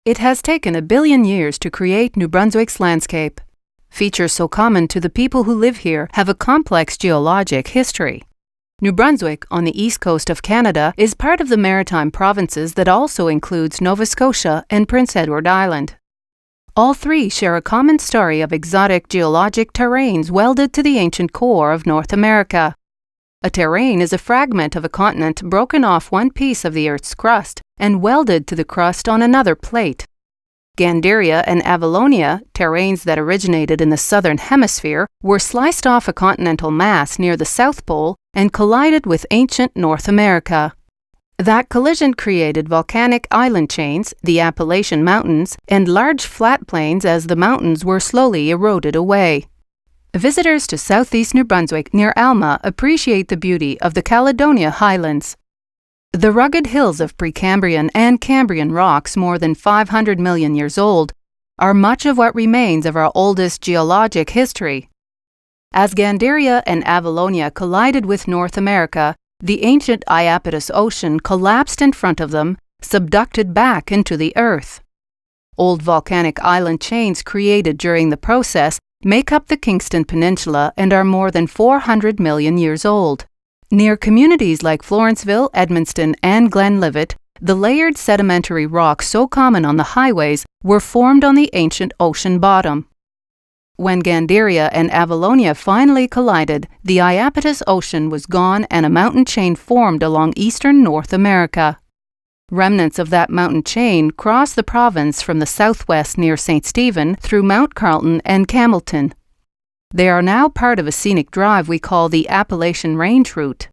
It has taken 1 billion years to create New Brunswick's landscape. Features so common to the people who live here have a complex geologic history. New Brunswick, on the east coast of Canada, is part of the maritime provinces that also includes Nova Scotia and Prince Edward Island. All three share a common story of exotic geologic terrains welded to the ancient core of North America. A terrane is a fragment of a continent broken off one piece of the Earth's crust and welded to the crust on another plate. Ganderia and Avalonia, terranes that originated in the southern hemisphere, were sliced off a continental mass near the South Pole and collided with ancient North America. That collision created volcanic island chains, the Appalachian Mountains, and large flat plains as the mountains were slowly eroded away. Visitors to southeast New Brunswick near Alma appreciate the beauty of the Caledonia Highlands. The rugged hills of Precambrian and Cambrian rocks, more than 500 million years old, are much of what remains of our oldest geologic history. As Ganderia and Avalonia collided with North America, the ancient Iapetus Ocean collapsed in front of them, subducted back into the earth. Old volcanic island chains created during the process make up the Kingston Peninsula and are more than 400 million years old. Near communities like Florenceville, Edmundston, and Glenlivet, the layered sedimentary rocks so common on the highways were formed on the ancient ocean bottom. When Ganderia and Avalonia finally collided, the Iapetus Ocean was gone and a mountain chain formed along eastern North America. Remnants of that mountain chain crossed the province from the southwest near St. Stephen through Mount Carlton and Campbellton. They are now part of a scenic drive we call the Appalachian Range Route.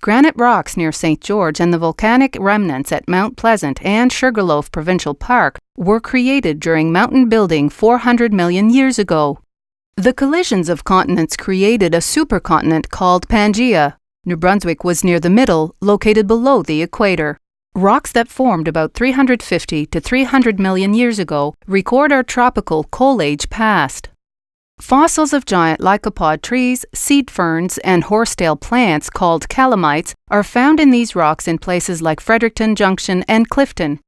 Granite rocks near St. George and the volcanic remnants at Mount Pleasant and Sugarloaf Provincial Park were created during mountain building 400 million years ago. The collisions of continents created a supercontinent called Pangaea. New Brunswick was near the middle, located below the equator. Rocks that formed about 350 to 300 million years ago record our tropical coal age past. Fossils of giant lycopod trees, seed ferns, and horsetail plants called calamites are found in these rocks in places like Fredericton Junction and Clifton.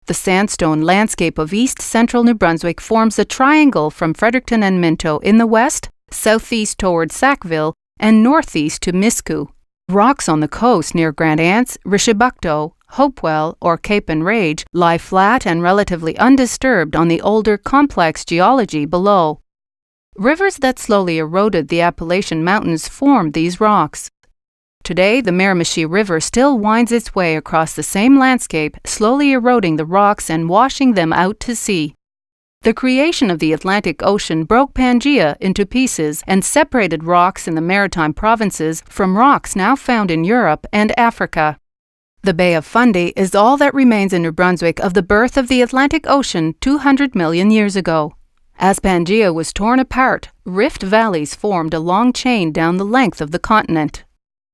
The Sandstone Landscape of east-central New Brunswick forms a triangle from Fredericton and Minto in the west, southeast toward Sackville, and northeast to Miscou. Rocks on the coast near Grand Anse, Rishibucto, Hopewell, or Cape Enrage lie flat and relatively undisturbed on the older complex geology below. Rivers that slowly eroded the Appalachian Mountains formed these rocks. Today, the Miramichi River still winds its way across the same landscape, slowly eroding the rocks and washing them out to sea. The creation of the Atlantic Ocean broke Pangaea into pieces and separated rocks in the maritime provinces from rocks now found in Europe and Africa. The Bay of Fundy is all that remains in New Brunswick of the birth of the Atlantic Ocean 200 million years ago. As Pangaea was torn apart, rift valleys formed a long chain down the length of the continent.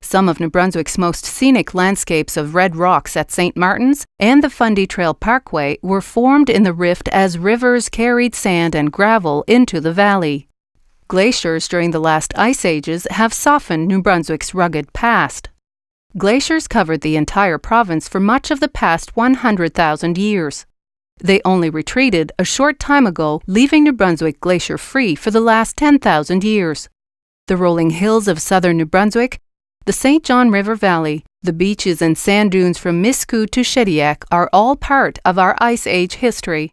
Some of New Brunswick's most scenic landscapes of red rocks at St. Martin's and the Fundy Trail Parkway were formed in the rift as rivers carried sand and gravel into the valley. Glaciers during the last ice ages have softened New Brunswick's rugged past. Glaciers covered the entire province for much of the past 100,000 years. They only retreated a short time ago, leaving New Brunswick glacier-free for the last 10,000 years. The rolling hills of southern New Brunswick, the St. John River Valley, the beaches and sand dunes from Miscou to Shediac are all part of our Ice Age history.